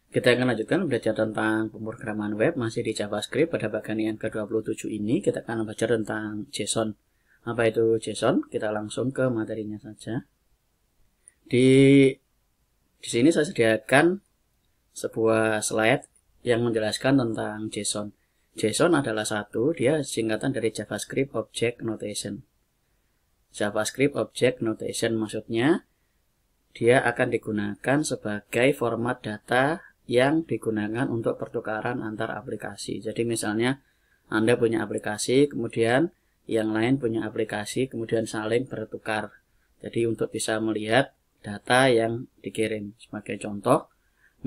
Kita akan lanjutkan belajar tentang pemrograman web masih di JavaScript. Pada bagian yang ke-27 ini kita akan belajar tentang JSON. Apa itu JSON? Kita langsung ke materinya saja. Di sini saya sediakan sebuah slide yang menjelaskan tentang JSON. JSON adalah dia singkatan dari JavaScript Object Notation. JavaScript Object Notation maksudnya dia akan digunakan sebagai format data yang digunakan untuk pertukaran antar aplikasi. Jadi misalnya Anda punya aplikasi, kemudian yang lain punya aplikasi, kemudian saling bertukar. Jadi untuk bisa melihat data yang dikirim. Sebagai contoh,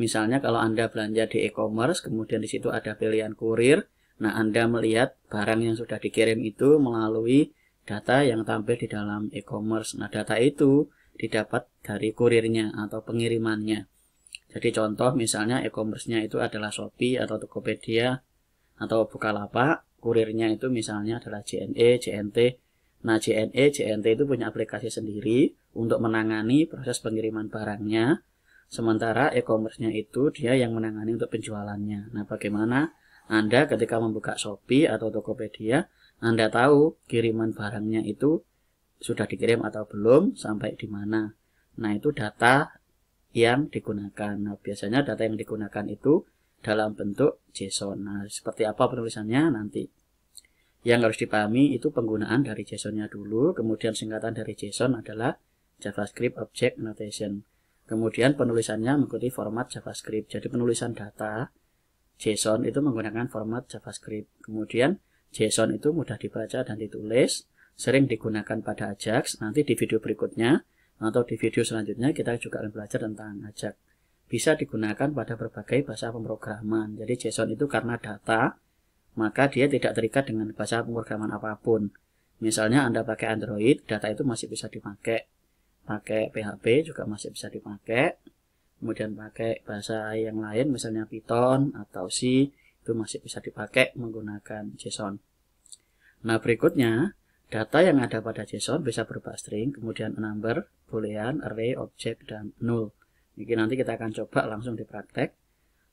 misalnya kalau Anda belanja di e-commerce, kemudian di situ ada pilihan kurir. Nah, Anda melihat barang yang sudah dikirim itu melalui data yang tampil di dalam e-commerce. Nah, data itu didapat dari kurirnya atau pengirimannya. Jadi contoh misalnya e-commerce-nya itu adalah Shopee atau Tokopedia atau Bukalapak, kurirnya itu misalnya adalah JNE, JNT. Nah, JNE, JNT itu punya aplikasi sendiri untuk menangani proses pengiriman barangnya, sementara e-commerce-nya itu dia yang menangani untuk penjualannya. Nah, bagaimana Anda ketika membuka Shopee atau Tokopedia, Anda tahu kiriman barangnya itu sudah dikirim atau belum, sampai di mana. Nah, itu data yang digunakan. Nah, biasanya data yang digunakan itu dalam bentuk JSON. Nah, seperti apa penulisannya nanti. Yang harus dipahami itu penggunaan dari JSON-nya dulu, kemudian singkatan dari JSON adalah JavaScript Object Notation. Kemudian penulisannya mengikuti format JavaScript. Jadi penulisan data JSON itu menggunakan format JavaScript. Kemudian JSON itu mudah dibaca dan ditulis, sering digunakan pada Ajax. Nanti di video berikutnya atau di video selanjutnya kita juga akan belajar tentang Ajax. Bisa digunakan pada berbagai bahasa pemrograman. Jadi JSON itu karena data, maka dia tidak terikat dengan bahasa pemrograman apapun. Misalnya Anda pakai Android, data itu masih bisa dipakai. Pakai PHP juga masih bisa dipakai. Kemudian pakai bahasa yang lain, misalnya Python atau C, itu masih bisa dipakai menggunakan JSON. Nah, berikutnya, data yang ada pada JSON bisa berupa string, kemudian number, boolean, array, object, dan null. Ini nanti kita akan coba langsung di praktek.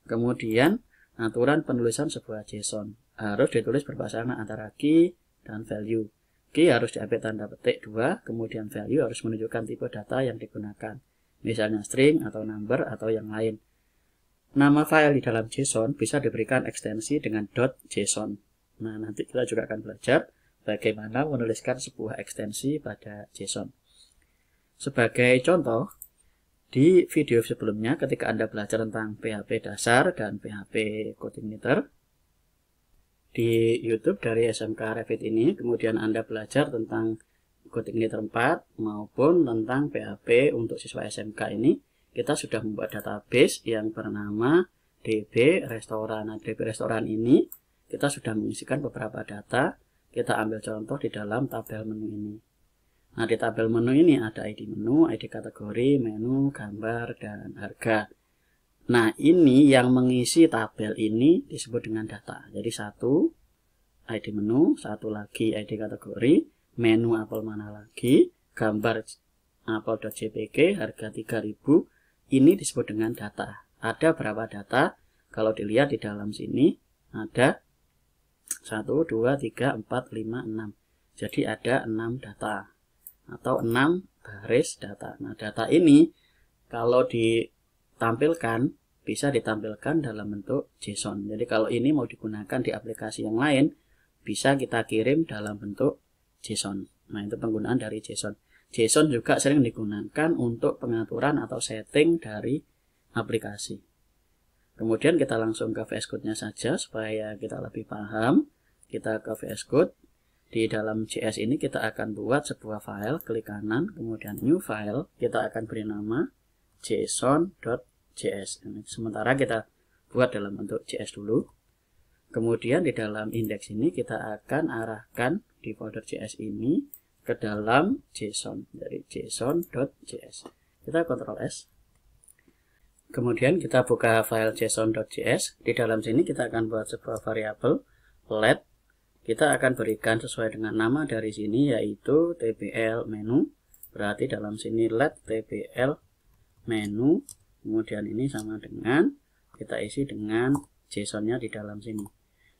Kemudian, aturan penulisan sebuah JSON harus ditulis berpasangan antara key dan value. Key harus diambil tanda petik 2, kemudian value harus menunjukkan tipe data yang digunakan. Misalnya string atau number atau yang lain. Nama file di dalam JSON bisa diberikan ekstensi dengan .json. Nah, nanti kita juga akan belajar bagaimana menuliskan sebuah ekstensi pada JSON. Sebagai contoh, di video sebelumnya ketika Anda belajar tentang PHP dasar dan PHP Codeignitor di YouTube dari SMK Revit ini, kemudian Anda belajar tentang Codeignitor 4 maupun tentang PHP untuk siswa SMK ini, kita sudah membuat database yang bernama DB Restoran. Nah, DB Restoran ini kita sudah mengisikan beberapa data. Kita ambil contoh di dalam tabel menu ini. Nah, di tabel menu ini ada ID menu, ID kategori, menu, gambar, dan harga. Nah, ini yang mengisi tabel ini disebut dengan data. Jadi satu ID menu, satu lagi ID kategori, menu apel mana lagi, gambar apel.jpg, harga 3000, ini disebut dengan data. Ada berapa data? Kalau dilihat di dalam sini ada 1, 2, 3, 4, 5, 6. Jadi ada 6 data atau 6 baris data. Nah, data ini kalau ditampilkan bisa ditampilkan dalam bentuk JSON. Jadi kalau ini mau digunakan di aplikasi yang lain, bisa kita kirim dalam bentuk JSON. Nah, itu penggunaan dari JSON. JSON juga sering digunakan untuk pengaturan atau setting dari aplikasi. Kemudian kita langsung ke VS Code-nya saja supaya kita lebih paham. Kita ke VS Code. Di dalam JS ini kita akan buat sebuah file, klik kanan, kemudian new file. Kita akan beri nama json.js. Sementara kita buat dalam bentuk JS dulu. Kemudian di dalam indeks ini kita akan arahkan di folder JS ini ke dalam JSON, dari json.js. Kita Ctrl S. Kemudian kita buka file json.js. Di dalam sini kita akan buat sebuah variabel let. Kita akan berikan sesuai dengan nama dari sini, yaitu tbl menu. Berarti dalam sini let tbl menu. Kemudian ini sama dengan kita isi dengan JSON-nya di dalam sini.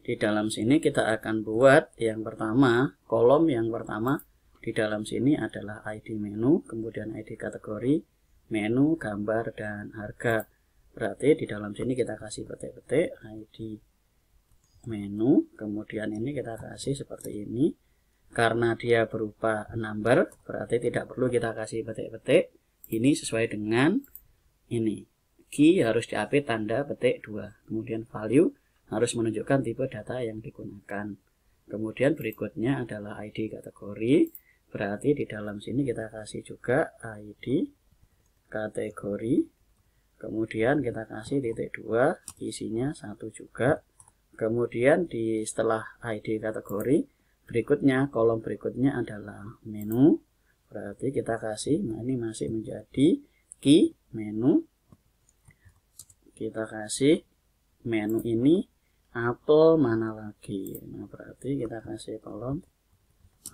Di dalam sini kita akan buat yang pertama, kolom yang pertama di dalam sini adalah ID menu, kemudian ID kategori, menu, gambar, dan harga. Berarti di dalam sini kita kasih petik-petik ID menu, kemudian ini kita kasih seperti ini. Karena dia berupa number, berarti tidak perlu kita kasih petik-petik. Ini sesuai dengan ini. Key harus diapit tanda petik 2. Kemudian value harus menunjukkan tipe data yang digunakan. Kemudian berikutnya adalah ID kategori. Berarti di dalam sini kita kasih juga ID kategori. Kemudian kita kasih titik 2, isinya 1 juga. Kemudian setelah ID kategori, berikutnya kolom berikutnya adalah menu. Berarti kita kasih, nah ini masih menjadi key menu. Kita kasih menu ini apel mana lagi. Nah, berarti kita kasih kolom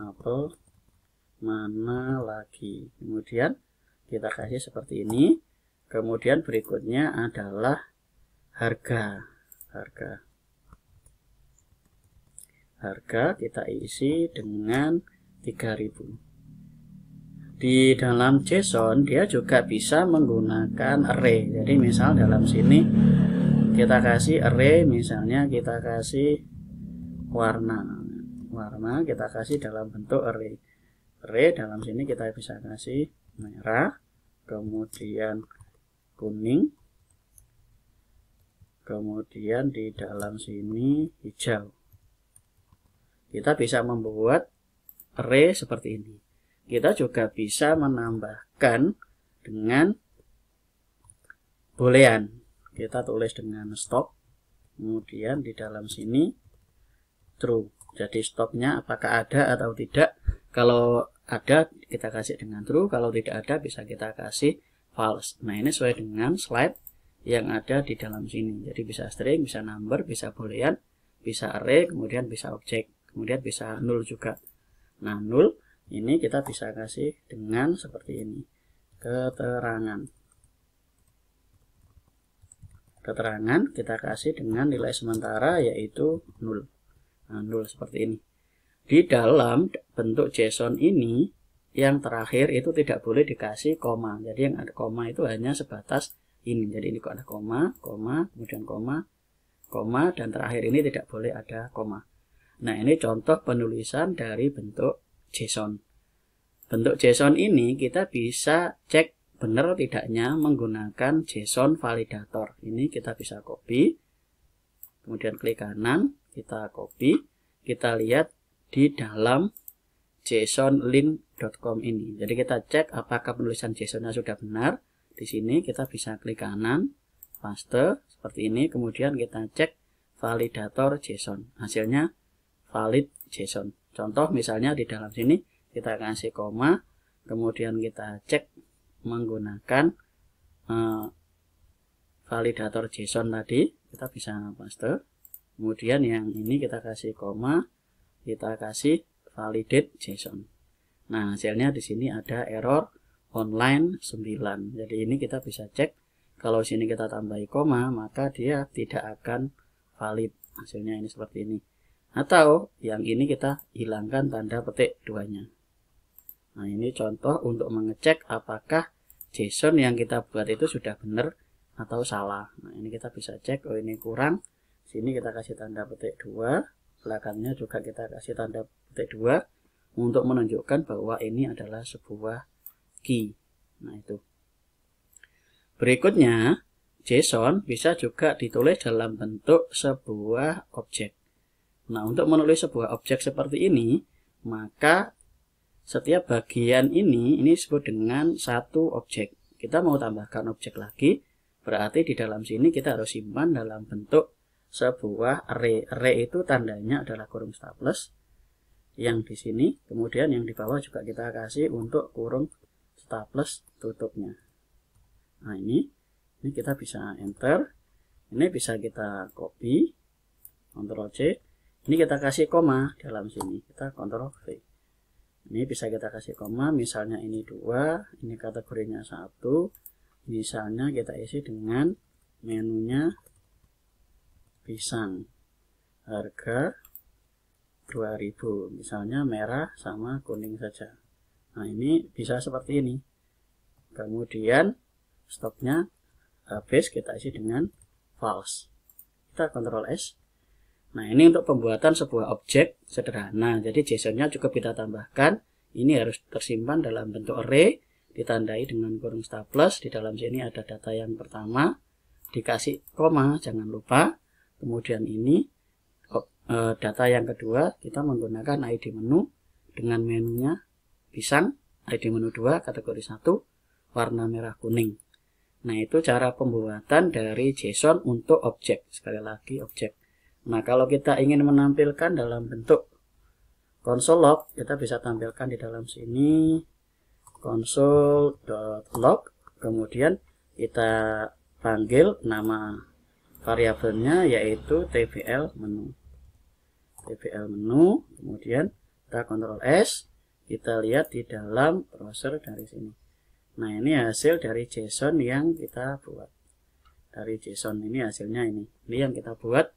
apel mana lagi. Kemudian kita kasih seperti ini. Kemudian berikutnya adalah harga. Harga kita isi dengan 3000. Di dalam JSON dia juga bisa menggunakan array. Jadi misal dalam sini kita kasih array, misalnya kita kasih warna kita kasih dalam bentuk array. Dalam sini kita bisa kasih merah, kemudian kuning, kemudian di dalam sini hijau. Kita bisa membuat array seperti ini. Kita juga bisa menambahkan dengan boolean. Kita tulis dengan stop, kemudian di dalam sini true. Jadi stopnya apakah ada atau tidak. Kalau ada kita kasih dengan true, kalau tidak ada bisa kita kasih false. Nah, ini sesuai dengan slide yang ada di dalam sini. Jadi bisa string, bisa number, bisa boolean, bisa array, kemudian bisa objek, kemudian bisa null juga. Nah, null ini kita bisa kasih dengan seperti ini, keterangan kita kasih dengan nilai sementara yaitu 0. Nah, 0 seperti ini. Di dalam bentuk JSON ini yang terakhir itu tidak boleh dikasih koma. Jadi yang ada koma itu hanya sebatas ini. Jadi ini kok ada koma, kemudian koma, dan terakhir ini tidak boleh ada koma. Nah, ini contoh penulisan dari bentuk JSON. Bentuk JSON ini kita bisa cek benar tidaknya menggunakan JSON validator. Ini kita bisa copy, kemudian klik kanan, kita copy, kita lihat di dalam jsonlink.com ini. Jadi kita cek apakah penulisan JSON-nya sudah benar. Di sini kita bisa klik kanan, paste seperti ini, kemudian kita cek validator JSON. Hasilnya valid JSON. Contoh misalnya di dalam sini kita kasih koma, kemudian kita cek menggunakan validator JSON tadi, kita bisa paste. Kemudian yang ini kita kasih koma, kita kasih validate JSON. Nah, hasilnya di sini ada error online 9. Jadi ini kita bisa cek, kalau sini kita tambahi koma, maka dia tidak akan valid. Hasilnya ini seperti ini. Atau yang ini kita hilangkan tanda petik 2-nya. Nah, ini contoh untuk mengecek apakah JSON yang kita buat itu sudah benar atau salah. Nah, ini kita bisa cek, oh ini kurang. Sini kita kasih tanda petik 2, belakangnya juga kita kasih tanda petik 2 untuk menunjukkan bahwa ini adalah sebuah key. Nah, itu. Berikutnya, JSON bisa juga ditulis dalam bentuk sebuah objek. Nah, untuk menulis sebuah objek seperti ini, maka setiap bagian ini disebut dengan satu objek. Kita mau tambahkan objek lagi, berarti di dalam sini kita harus simpan dalam bentuk sebuah array. Array itu tandanya adalah kurung staples yang di sini, kemudian yang di bawah juga kita kasih untuk kurung staples tutupnya. Nah, ini kita bisa enter, ini bisa kita copy, Ctrl C, ini kita kasih koma dalam sini, kita Ctrl V. Ini bisa kita kasih koma, misalnya ini 2, ini kategorinya 1, misalnya kita isi dengan menunya pisang harga 2000, misalnya merah sama kuning saja. Nah, ini bisa seperti ini. Kemudian stoknya habis, kita isi dengan false. Kita Ctrl S. Nah, ini untuk pembuatan sebuah objek sederhana. Jadi JSON-nya cukup kita tambahkan. Ini harus tersimpan dalam bentuk array, ditandai dengan kurung staf plus. Di dalam sini ada data yang pertama, dikasih koma, jangan lupa. Kemudian ini data yang kedua, kita menggunakan ID menu dengan menunya pisang, ID menu 2, kategori 1, warna merah kuning. Nah, itu cara pembuatan dari JSON untuk objek. Sekali lagi, objek. Nah, kalau kita ingin menampilkan dalam bentuk console log, kita bisa tampilkan di dalam sini console.log, kemudian kita panggil nama variabelnya yaitu tbl menu. tbl menu, kemudian kita Ctrl S, kita lihat di dalam browser dari sini. Nah, ini hasil dari JSON yang kita buat. Dari JSON ini hasilnya ini. Ini yang kita buat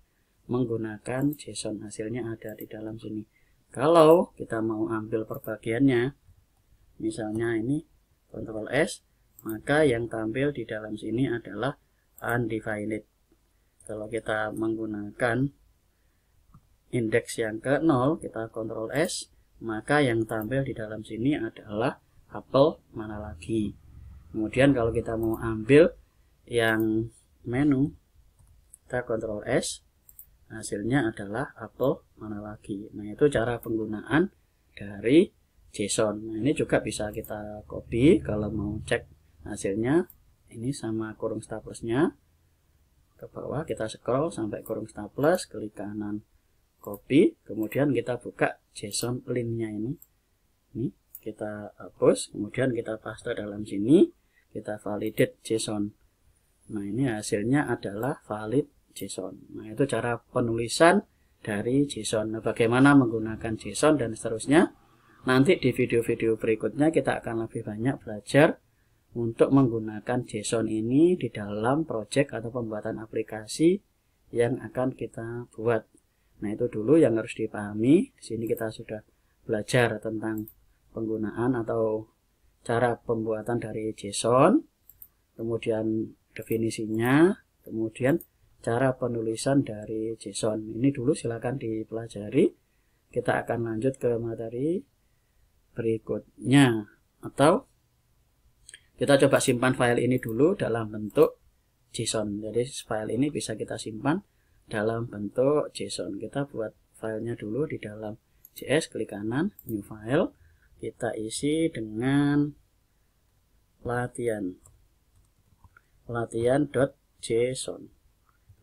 menggunakan JSON, hasilnya ada di dalam sini. Kalau kita mau ambil perbagiannya, misalnya ini Ctrl S, maka yang tampil di dalam sini adalah undefined. Kalau kita menggunakan indeks yang ke 0, kita Ctrl S, maka yang tampil di dalam sini adalah apel mana lagi. Kemudian kalau kita mau ambil yang menu, kita Ctrl S, hasilnya adalah apel mana lagi. Nah, itu cara penggunaan dari JSON. Nah, ini juga bisa kita copy kalau mau cek hasilnya. Ini sama kurung staf plusnya ke bawah, kita scroll sampai kurung staf plus, klik kanan copy, kemudian kita buka JSON linknya ini. Ini kita hapus, kemudian kita paste dalam sini, kita validate JSON. Nah, ini hasilnya adalah valid JSON. Nah, itu cara penulisan dari JSON. Nah, bagaimana menggunakan JSON dan seterusnya. Nanti di video-video berikutnya kita akan lebih banyak belajar untuk menggunakan JSON ini di dalam project atau pembuatan aplikasi yang akan kita buat. Nah, itu dulu yang harus dipahami. Di sini kita sudah belajar tentang penggunaan atau cara pembuatan dari JSON, kemudian definisinya, kemudian cara penulisan dari JSON. Ini dulu silakan dipelajari. Kita akan lanjut ke materi berikutnya, atau kita coba simpan file ini dulu dalam bentuk JSON. Jadi file ini bisa kita simpan dalam bentuk JSON. Kita buat filenya dulu di dalam JS, klik kanan, new file, kita isi dengan latihan.json.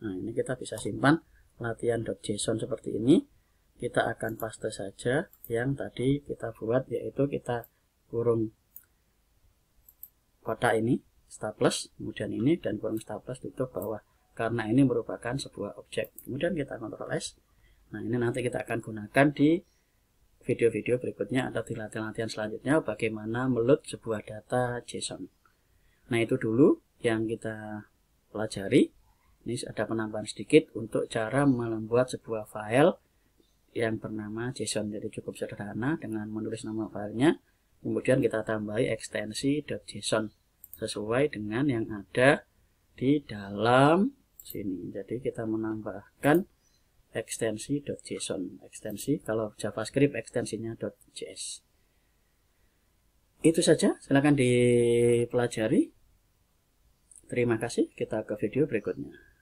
Nah, ini kita bisa simpan latihan.json seperti ini. Kita akan paste saja yang tadi kita buat, yaitu kita kurung kotak ini staf plus, kemudian ini, dan kurung staf plus tutup bawah, karena ini merupakan sebuah objek. Kemudian kita Ctrl S. Nah, ini nanti kita akan gunakan di video-video berikutnya atau di latihan-latihan selanjutnya bagaimana meload sebuah data JSON. Nah, itu dulu yang kita pelajari. Ini ada penambahan sedikit untuk cara membuat sebuah file yang bernama JSON. Jadi cukup sederhana dengan menulis nama filenya, kemudian kita tambahi ekstensi .json sesuai dengan yang ada di dalam sini. Jadi kita menambahkan ekstensi .json. Ekstensi, kalau JavaScript ekstensinya .js. Itu saja, silakan dipelajari. Terima kasih, kita ke video berikutnya.